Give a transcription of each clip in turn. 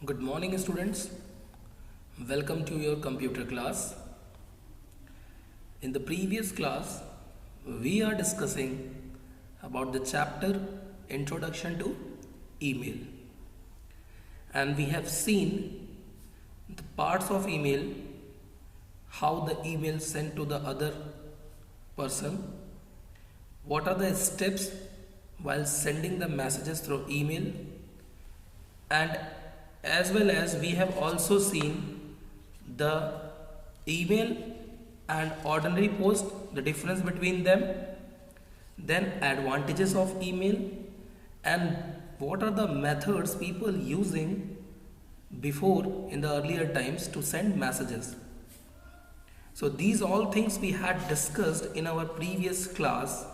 Good morning, students. Welcome to your computer class. In the previous class, we are discussing about the chapter Introduction to Email. And we have seen the parts of email, how the email sent to the other person, what are the steps while sending the messages through email, and as well as we have also seen the email and ordinary post, the difference between them, then advantages of email, and what are the methods people using before in the earlier times to send messages. So these all things we had discussed in our previous class,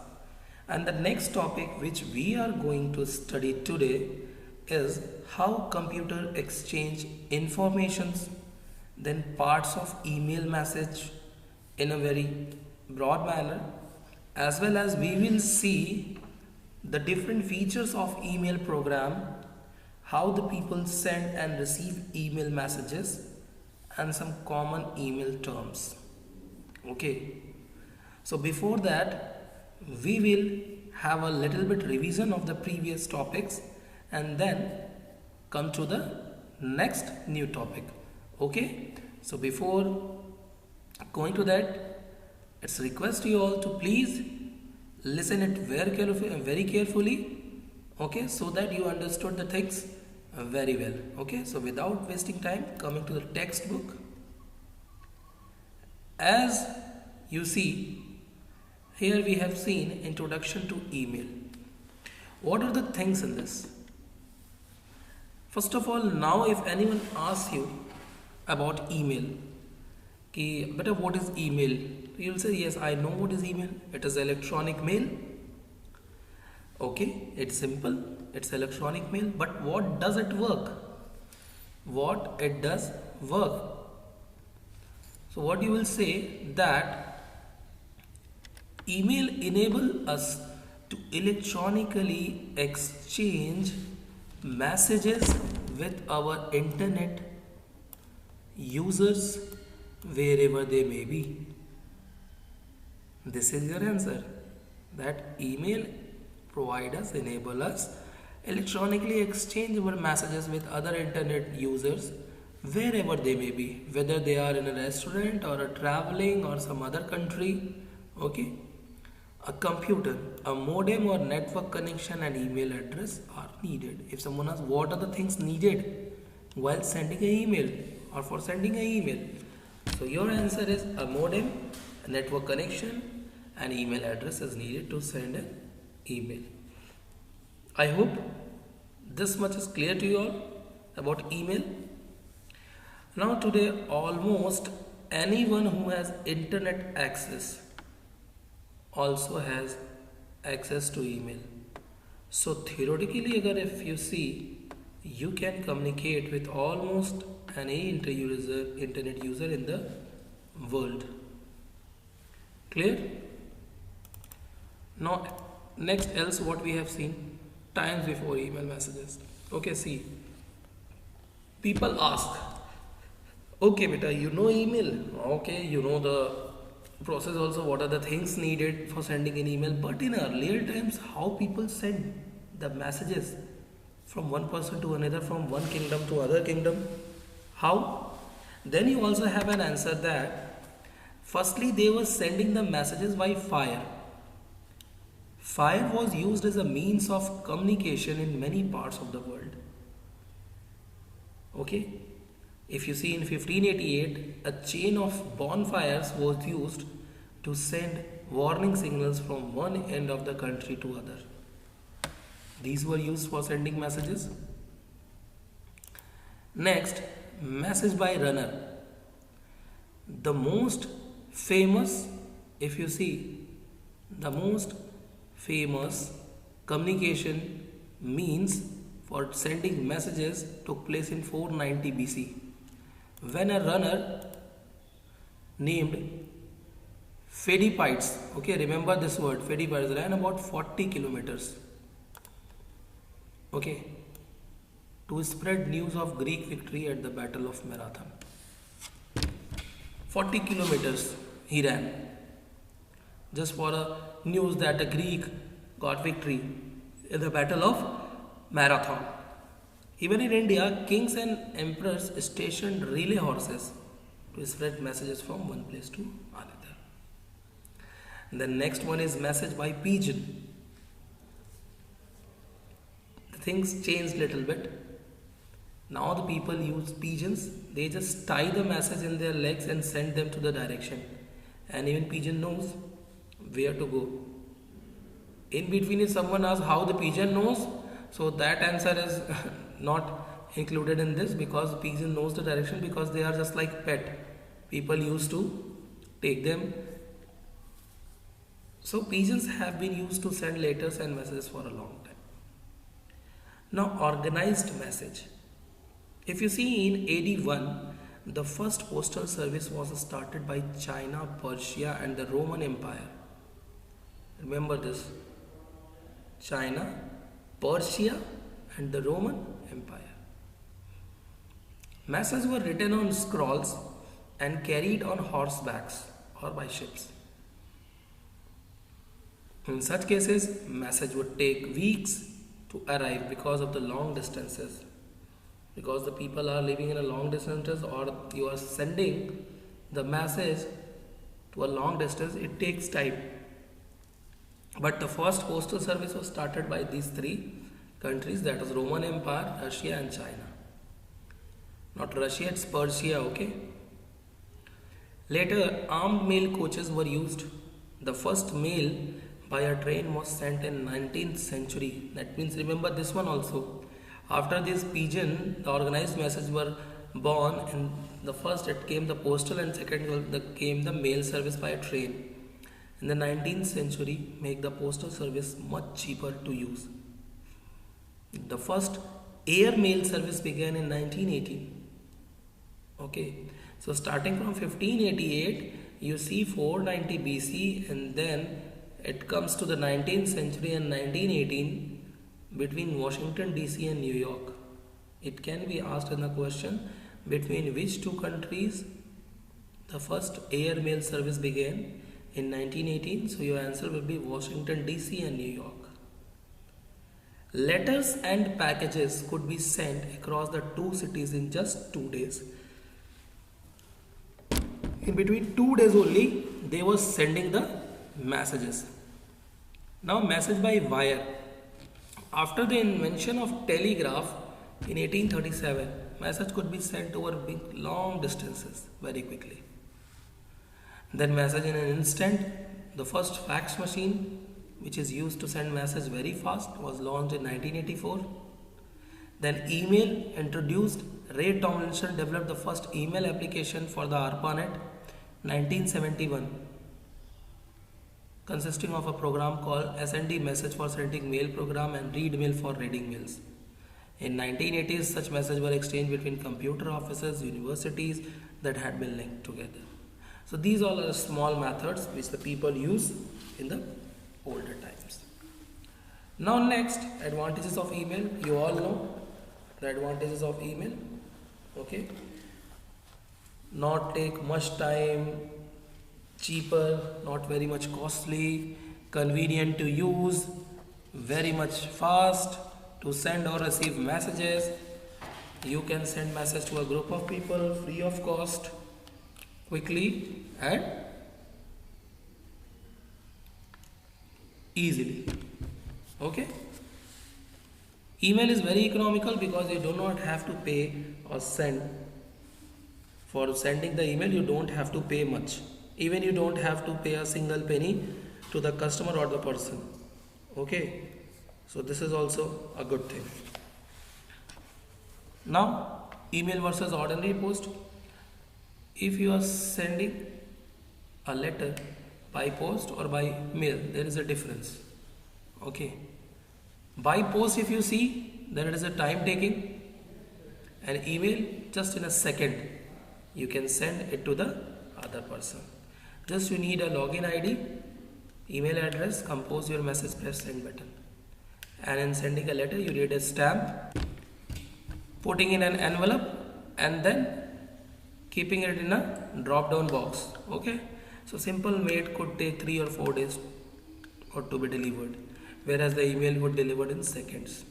and the next topic which we are going to study today is how computer exchange informations, then parts of email message in a very broad manner, as well as we will see the different features of email program, how the people send and receive email messages, and some common email terms. Okay, so before that we will have a little bit revision of the previous topics and then come to the next new topic. Okay, so before going to that, it's request you all to please listen it very carefully, okay, so that you understood the things very well. Okay, so without wasting time, coming to the textbook, as you see here we have seen introduction to email. What are the things in this? First of all, now if anyone asks you about email, ki, beta, what is email? You will say, yes, I know what is email. It is electronic mail. Okay, it's simple. It's electronic mail. But what does it work? What it does work? So what you will say that email enable us to electronically exchange messages with our internet users wherever they may be. This is your answer, that email provide us, enable us electronically exchange our messages with other internet users wherever they may be, whether they are in a restaurant or a traveling or some other country. Okay, a computer, a modem or network connection and email address are needed. If someone asks what are the things needed while sending an email or for sending an email, so your answer is a modem, a network connection and email address is needed to send an email. I hope this much is clear to you all about email. Now today almost anyone who has internet access also has access to email. So theoretically, if you see, you can communicate with almost any internet user in the world. Clear? Now next else what we have seen, times before email messages. Okay, see, people ask, okay beta, you know email, okay, you know the process also, what are the things needed for sending an email, but in earlier times how people send the messages from one person to another, from one kingdom to other kingdom, how? Then you also have an answer that firstly they were sending the messages by fire. Fire was used as a means of communication in many parts of the world. Okay, if you see in 1588, a chain of bonfires was used to send warning signals from one end of the country to other. These were used for sending messages. Next, message by runner. The most famous, if you see, the most famous communication means for sending messages took place in 490 BC, when a runner named Phedipides, okay, remember this word, Phedipides, ran about 40 kilometers, okay, to spread news of Greek victory at the Battle of Marathon. 40 kilometers he ran just for a news that a Greek got victory in the Battle of Marathon. Even in India, kings and emperors stationed relay horses to spread messages from one place to another. The next one is message by pigeon. The things changed little bit. Now the people use pigeons. They just tie the message in their legs and send them to the direction. And even pigeon knows where to go. In between, if someone asks how the pigeon knows, so that answer is not included in this, because pigeon knows the direction, because they are just like pet. People used to take them. So pigeons have been used to send letters and messages for a long time. Now organized message. If you see in AD 1, the first postal service was started by China, Persia and the Roman Empire. Remember this. China, Persia and the Roman Empire. Messages were written on scrolls and carried on horsebacks or by ships. In such cases, message would take weeks to arrive because of the long distances. Because the people are living in a long distances, or you are sending the message to a long distance, it takes time. But the first postal service was started by these three countries, that is Roman Empire, Russia and China. Not Russia, it's Persia, okay? Later, armed mail coaches were used. The first mail by a train was sent in 19th century. That means, remember this one also. After this pigeon, the organized messages were born, and the first it came the postal, and second came the mail service by a train. In the 19th century, make the postal service much cheaper to use. The first air mail service began in 1918. Okay, so starting from 1588, you see 490 BC, and then it comes to the 19th century and 1918 between Washington DC and New York. It can be asked in a question, between which two countries the first air mail service began in 1918. So your answer will be Washington DC and New York. Letters and packages could be sent across the two cities in just 2 days. In between 2 days only, they were sending the messages. Now message by wire. After the invention of telegraph in 1837, message could be sent over big long distances very quickly. Then message in an instant. The first fax machine, which is used to send message very fast, was launched in 1984. Then email introduced. Ray Tomlinson developed the first email application for the ARPANET 1971, consisting of a program called SND, message for sending mail program, and read mail for reading mails. In 1980s, such messages were exchanged between computer offices, universities that had been linked together. So these all are small methods which the people use in the older times. Now next, advantages of email. You all know the advantages of email. Okay. Not take much time, cheaper, not very much costly, convenient to use, very much fast to send or receive messages. You can send message to a group of people free of cost, quickly and easily. Okay. Email is very economical because you do not have to pay or send. For sending the email, you don't have to pay much. Even you don't have to pay a single penny to the customer or the person. Okay. So this is also a good thing. Now, email versus ordinary post. If you are sending a letter by post or by mail, there is a difference. Okay. By post, if you see, then it is a time taking. And email, just in a second, you can send it to the other person. Just you need a login ID, email address, compose your message, press send button. And in sending a letter, you need a stamp putting in an envelope and then keeping it in a drop down box. Okay, so simple mail could take 3 or 4 days or to be delivered, whereas the email would deliver in seconds.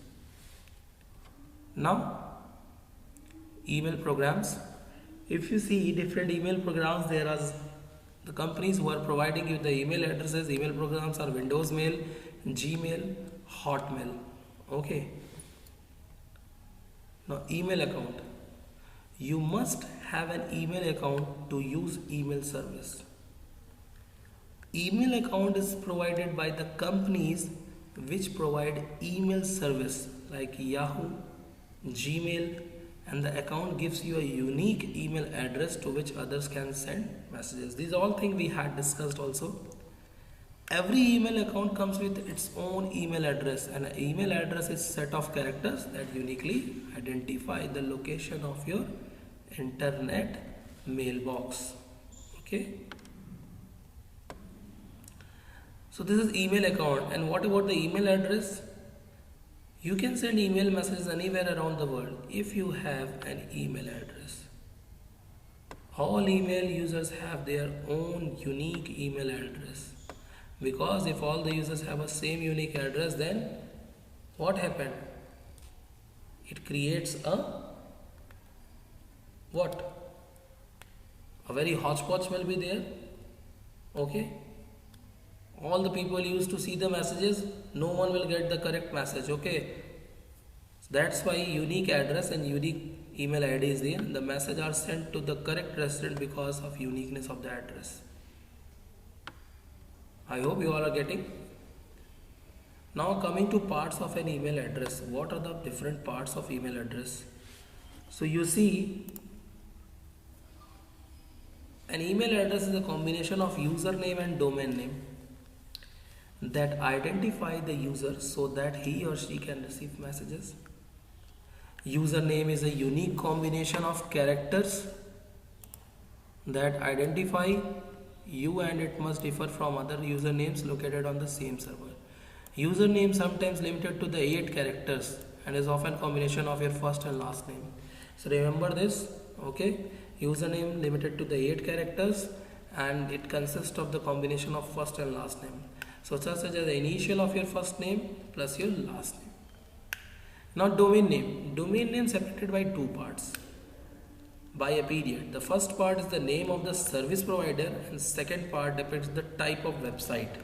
Now email programs, if you see different email programs, there are the companies who are providing you the email addresses. Email programs are Windows Mail, Gmail, Hotmail. Okay, now email account, you must have an email account to use email service. Email account is provided by the companies which provide email service like Yahoo, Gmail, and the account gives you a unique email address to which others can send messages. These all things we had discussed also. Every email account comes with its own email address, and an email address is a set of characters that uniquely identify the location of your internet mailbox. Okay, so this is email account. And what about the email address? You can send email messages anywhere around the world if you have an email address. All email users have their own unique email address, because if all the users have a same unique address, then what happened? It creates a what? A very hodgepodge will be there. Okay, all the people used to see the messages, no one will get the correct message. Okay, that's why unique address and unique email ID is there. The message are sent to the correct resident because of uniqueness of the address. I hope you all are getting. Now coming to parts of an email address. What are the different parts of email address? So you see, an email address is a combination of username and domain name that identify the user so that he or she can receive messages. Username is a unique combination of characters that identify you, and it must differ from other usernames located on the same server. Username sometimes limited to the 8 characters and is often combination of your first and last name. So remember this. Okay, username limited to the 8 characters and it consists of the combination of first and last name. So such as the initial of your first name plus your last name. Now domain name. Domain name separated by 2 parts by a period. The first part is the name of the service provider and second part depicts the type of website.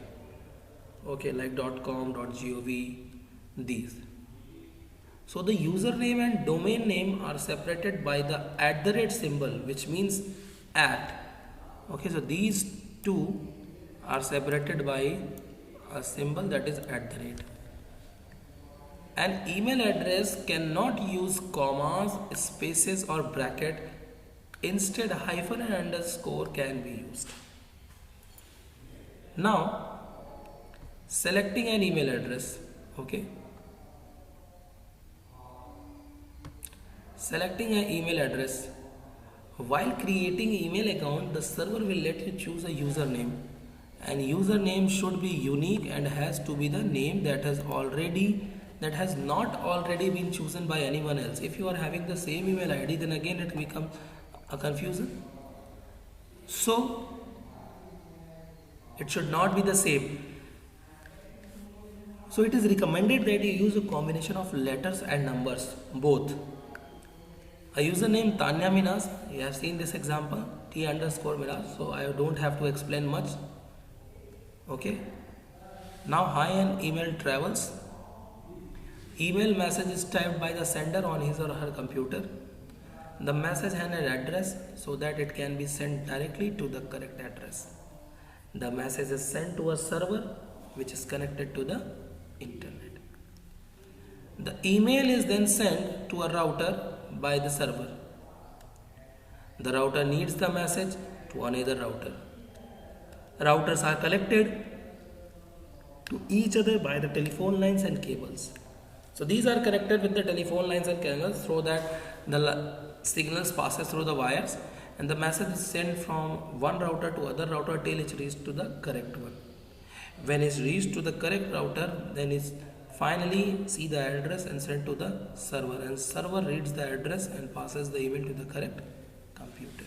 Okay, like .com, .gov, these. So the username and domain name are separated by the @ symbol, which means @. Okay, so these two are separated by a symbol that is @. An email address cannot use commas, spaces or bracket. Instead, hyphen and underscore can be used. Now, selecting an email address. Okay. Selecting an email address. While creating email account, the server will let you choose a username. And username should be unique and has to be the name that has not already been chosen by anyone else. If you are having the same email ID, then again it becomes a confusion. So it should not be the same. So it is recommended that you use a combination of letters and numbers, both. A username Tanya Minas, you have seen this example, T_Minas, so I don't have to explain much. Okay. Now hi and email travels. Email message is typed by the sender on his or her computer. The message has an address so that it can be sent directly to the correct address. The message is sent to a server which is connected to the internet. The email is then sent to a router by the server. The router needs the message to another router. Routers are connected to each other by the telephone lines and cables. So these are connected with the telephone lines and cables so that the signals passes through the wires and the message is sent from one router to other router till it reaches to the correct one. When it's reached to the correct router, then it's finally see the address and send to the server, and server reads the address and passes the email to the correct computer.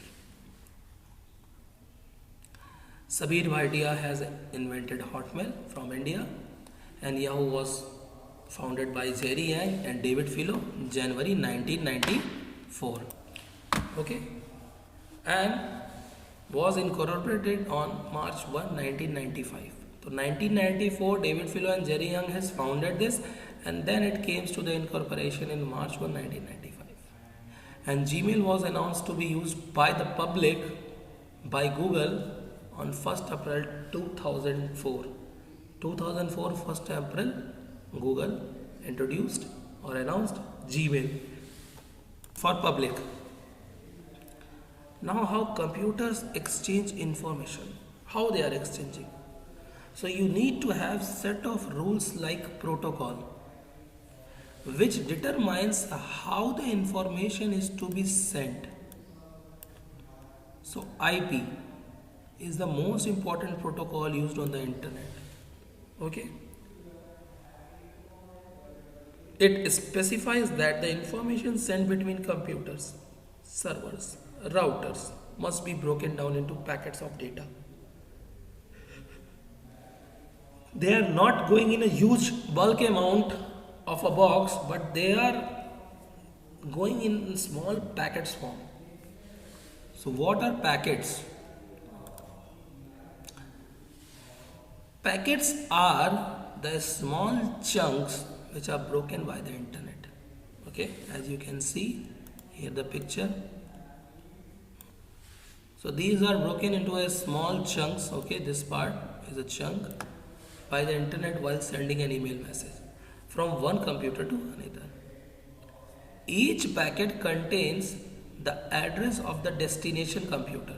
Sabir Bhatia has invented Hotmail from India, and Yahoo was founded by Jerry Yang and David Filo January 1994. Okay, and was incorporated on March 1, 1995. So 1994, David Filo and Jerry Yang has founded this, and then it came to the incorporation in March 1, 1995. And Gmail was announced to be used by the public by Google on 1st April 2004. 2004, 1st April, Google introduced or announced Gmail for public. Now, how computers exchange information, how they are exchanging. So you need to have set of rules like protocol, which determines how the information is to be sent. So IP is the most important protocol used on the internet. Okay. It specifies that the information sent between computers, servers, routers must be broken down into packets of data. They are not going in a huge bulk amount of a box, but they are going in small packets form. So what are packets? Packets are the small chunks which are broken by the internet. Okay, as you can see here the picture. So these are broken into a small chunks. Okay, this part is a chunk by the internet while sending an email message from one computer to another. Each packet contains the address of the destination computer,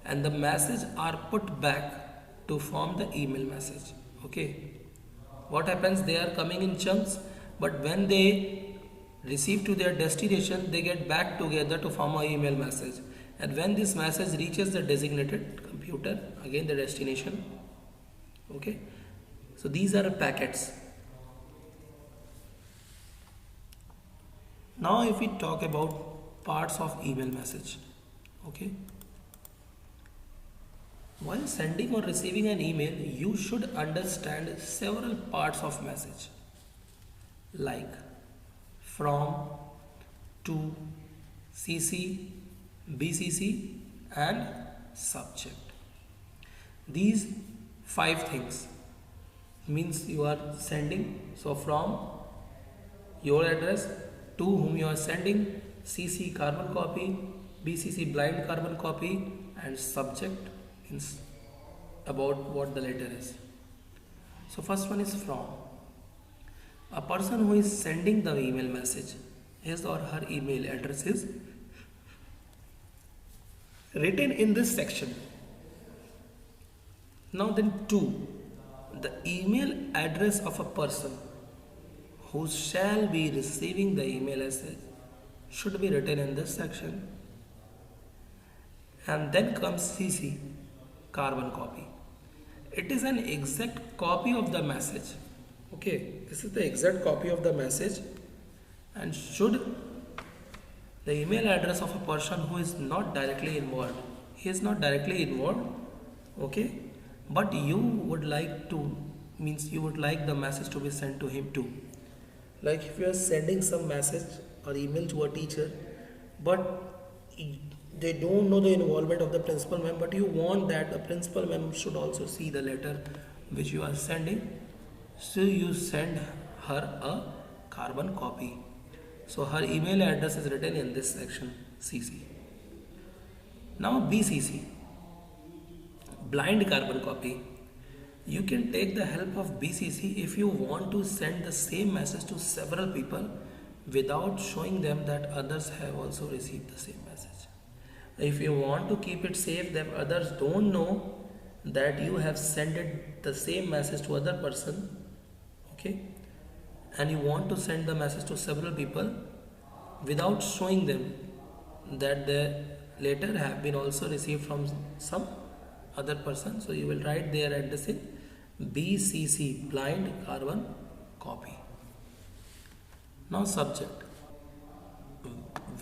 and the message are put back to form the email message. Okay, what happens? They are coming in chunks, but when they receive to their destination, they get back together to form an email message. And when this message reaches the designated computer, again the destination. Okay, so these are packets. Now if we talk about parts of email message. Okay, while sending or receiving an email, you should understand several parts of message like from, to, CC, BCC and subject. These 5 things means you are sending. So from your address, to whom you are sending, CC carbon copy, BCC blind carbon copy, and subject means about what the letter is. So first one is from. A person who is sending the email message, his or her email address is written in this section. Now then to, the email address of a person who shall be receiving the email message should be written in this section. And then comes CC, carbon copy. It is an exact copy of the message. Okay, this is the exact copy of the message, and should the email address of a person who is not directly involved. He is not directly involved, okay, but you would like to, means you would like the message to be sent to him too. Like if you are sending some message or email to a teacher, but they don't know the involvement of the principal ma'am, but you want that the principal ma'am should also see the letter which you are sending, so you send her a carbon copy. So her email address is written in this section, CC. Now BCC, blind carbon copy. You can take the help of BCC if you want to send the same message to several people without showing them that others have also received the same message. If you want to keep it safe that others don't know that you have sent it the same message to other person, okay, and you want to send the message to several people without showing them that the letter have been also received from some other person, so you will write their address in BCC, blind carbon copy. Now subject.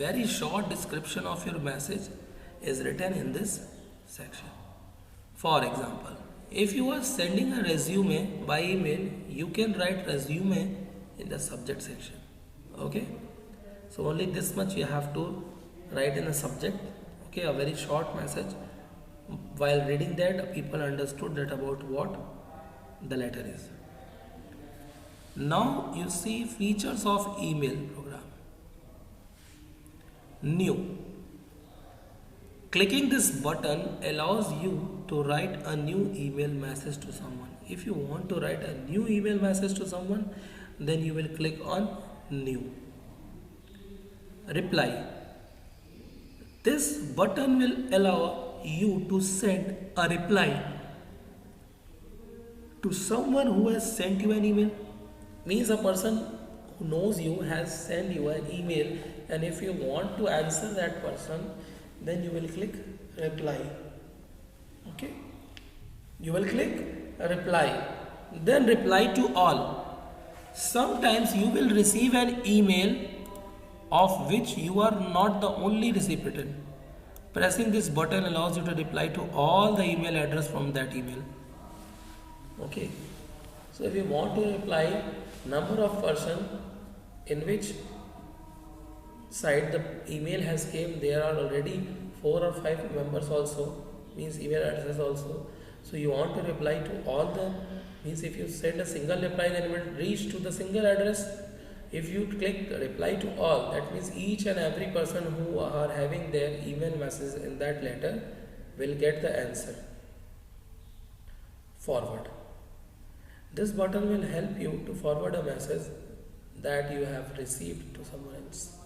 Very short description of your message is written in this section. For example, if you are sending a resume by email, you can write resume in the subject section. Okay, so only this much you have to write in the subject. Okay, a very short message. While reading that, people understood that about what the letter is. Now you see features of email program. New. Clicking this button allows you to write a new email message to someone. If you want to write a new email message to someone, then you will click on new. Reply. This button will allow you to send a reply to someone who has sent you an email. Means a person who knows you has sent you an email, and if you want to answer that person, then you will click reply. Okay, you will click reply, then reply to all. Sometimes you will receive an email of which you are not the only recipient. Pressing this button allows you to reply to all the email address from that email. Okay, so if you want to reply number of person in which side the email has came, there are already 4 or 5 members also, means email address also. So you want to reply to all the, means if you send a single reply, then it will reach to the single address. If you click reply to all, that means each and every person who are having their email message in that letter will get the answer. Forward. This button will help you to forward a message that you have received to someone else.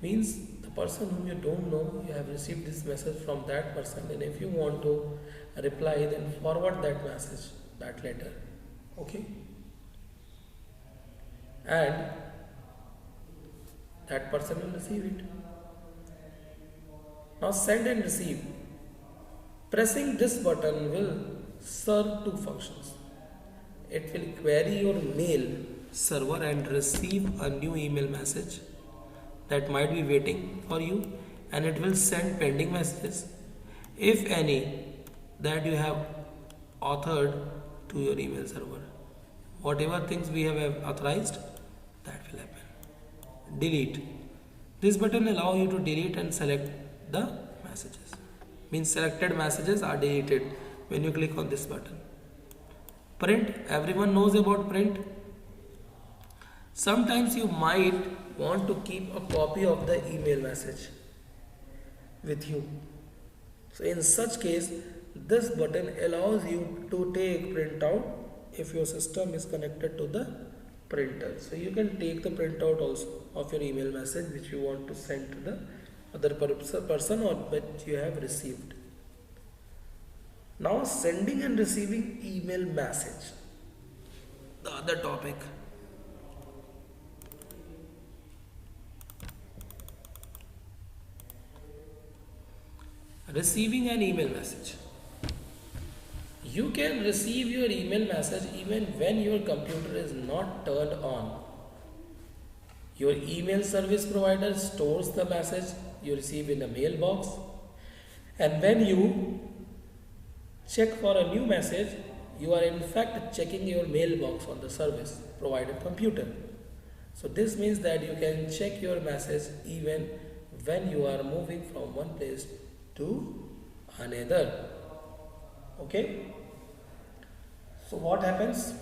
Means the person whom you don't know, you have received this message from that person, and if you want to reply, then forward that message, that letter. Okay, and that person will receive it. Now send and receive. Pressing this button will serve 2 functions. It will query your mail server and receive a new email message that might be waiting for you, and it will send pending messages, if any, that you have authored to your email server. Whatever things we have authorized, that will happen. Delete. This button allows you to delete and select the messages. Means selected messages are deleted when you click on this button. Print. Everyone knows about print. Sometimes you might want to keep a copy of the email message with you. So in such case, this button allows you to take printout if your system is connected to the printer. So you can take the printout also of your email message which you want to send to the other person or which you have received. Now sending and receiving email message. The other topic. Receiving an email message. You can receive your email message even when your computer is not turned on. Your email service provider stores the message you receive in a mailbox, and when you check for a new message, you are in fact checking your mailbox on the service provider computer. So this means that you can check your message even when you are moving from one place to another. Okay, so what happens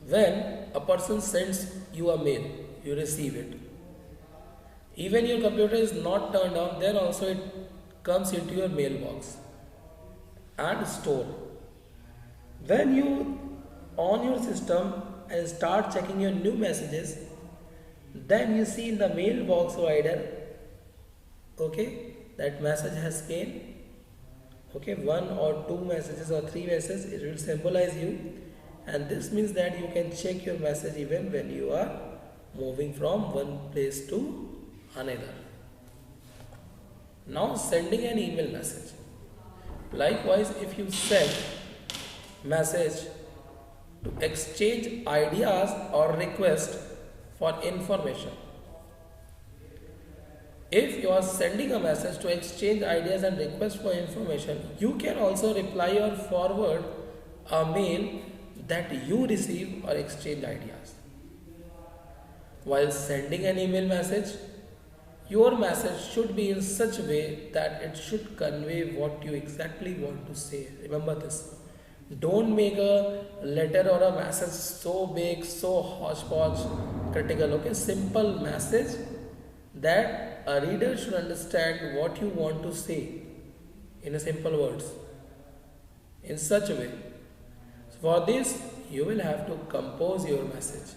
when a person sends you a mail? You receive it. Even your computer is not turned on, then also it comes into your mailbox and stored. When you on your system and start checking your new messages, then you see in the mailbox provider, okay, that message has came. Okay, 1 or 2 messages or 3 messages, it will symbolize you, and this means that you can check your message even when you are moving from one place to another. Now sending an email message. Likewise, if you send message to exchange ideas or request for information. If you are sending a message to exchange ideas and request for information, you can also reply or forward a mail that you receive or exchange ideas. While sending an email message, your message should be in such a way that it should convey what you exactly want to say. Remember this. Don't make a letter or a message so big, so hodgepodge, critical. Okay, simple message that a reader should understand what you want to say in a simple words. In such a way. So for this, you will have to compose your message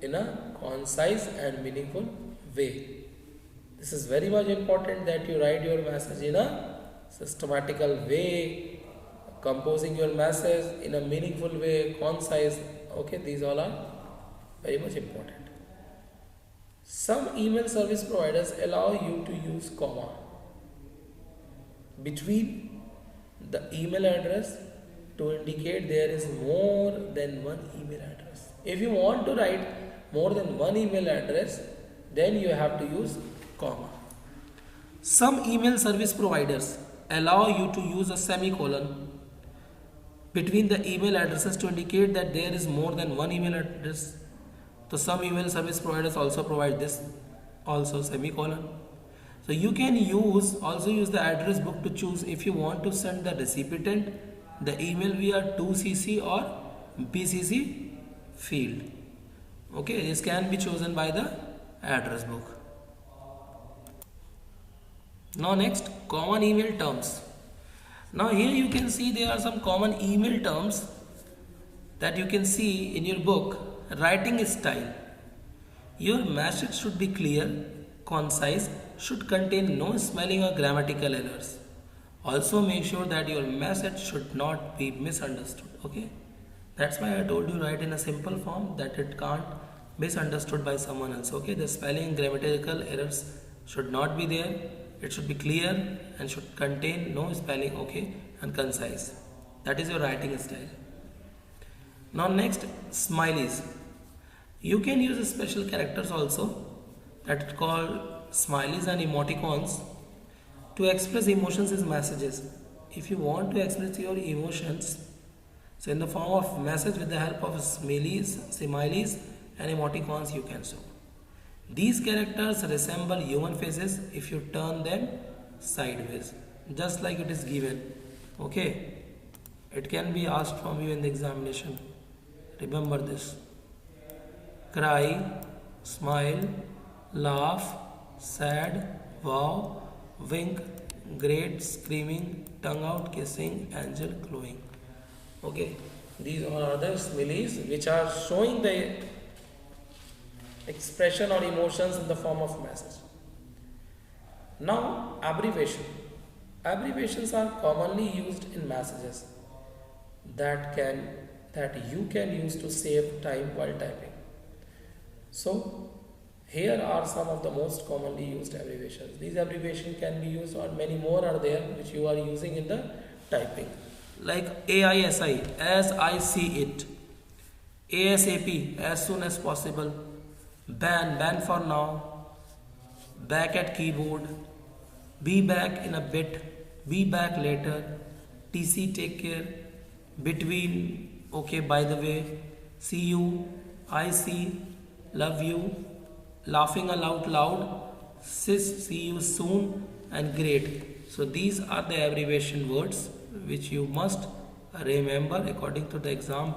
in a concise and meaningful way. This is very much important that you write your message in a systematical way, composing your message in a meaningful way, concise. Okay, these all are very much important. Some email service providers allow you to use comma between the email address to indicate there is more than one email address. If you want to write more than one email address, then you have to use comma. Some email service providers allow you to use a semicolon between the email addresses to indicate that there is more than one email address. So some email service providers also provide this also semicolon. So you can also use the address book to choose if you want to send the recipient the email via 2CC or BCC field. Okay, this can be chosen by the address book. Now next, common email terms. Now here you can see there are some common email terms that you can see in your book. Writing style. Your message should be clear, concise, should contain no spelling or grammatical errors. Also make sure that your message should not be misunderstood. Okay, that's why I told you write in a simple form that it can't misunderstood by someone else. Okay, the spelling, grammatical errors should not be there. It should be clear and should contain no spelling. Okay, and concise. That is your writing style. Now next, smileys. You can use special characters also that are called smileys and emoticons to express emotions as messages. If you want to express your emotions, so in the form of message with the help of smileys and emoticons you can show. These characters resemble human faces if you turn them sideways, just like it is given. Okay, it can be asked from you in the examination. Remember this. Cry, smile, laugh, sad, wow, wink, great, screaming, tongue out, kissing, angel, glowing. Okay, these all are the similes which are showing the expression or emotions in the form of message. Now, abbreviation. Abbreviations are commonly used in messages that you can use to save time while typing. So, here are some of the most commonly used abbreviations. These abbreviations can be used, or many more are there which you are using in the typing. Like AISI, as I see it. ASAP, as soon as possible. Ban for now. Back at keyboard. Be back in a bit. Be back later. TC, take care. Between, okay, by the way. See you. I see. Love you. Laughing out loud. Sis, see you soon. And great. So these are the abbreviation words which you must remember according to the exam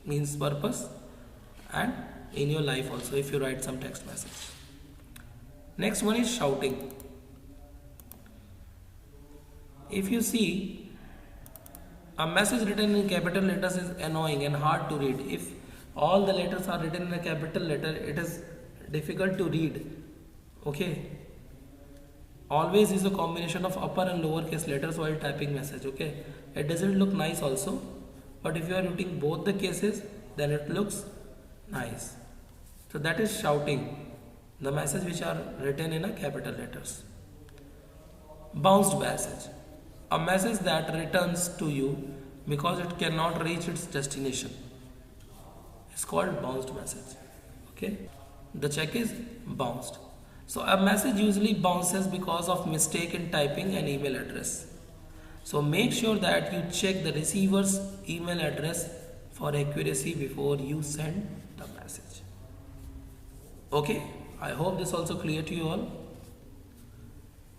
means purpose and in your life also if you write some text message. Next one is shouting. If you see, a message written in capital letters is annoying and hard to read. If all the letters are written in a capital letter, it is difficult to read. Okay. Always use a combination of upper and lower case letters while typing message. Okay. It doesn't look nice also, but if you are using both the cases, then it looks nice. So that is shouting. The message which are written in a capital letters. Bounced message. A message that returns to you because it cannot reach its destination. It's called bounced message. Okay, the check is bounced. So a message usually bounces because of mistake in typing an email address. So make sure that you check the receiver's email address for accuracy before you send the message. Okay, I hope this also clear to you all.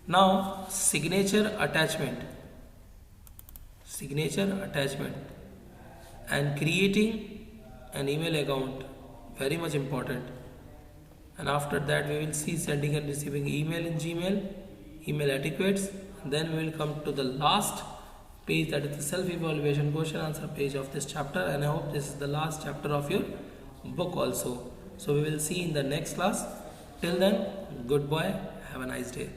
Now signature attachment and creating an email account, very much important. And after that we will see sending and receiving email in Gmail, email etiquettes. Then we will come to the last page, that is the self-evaluation question answer page of this chapter, and I hope this is the last chapter of your book also. So we will see in the next class. Till then, goodbye, have a nice day.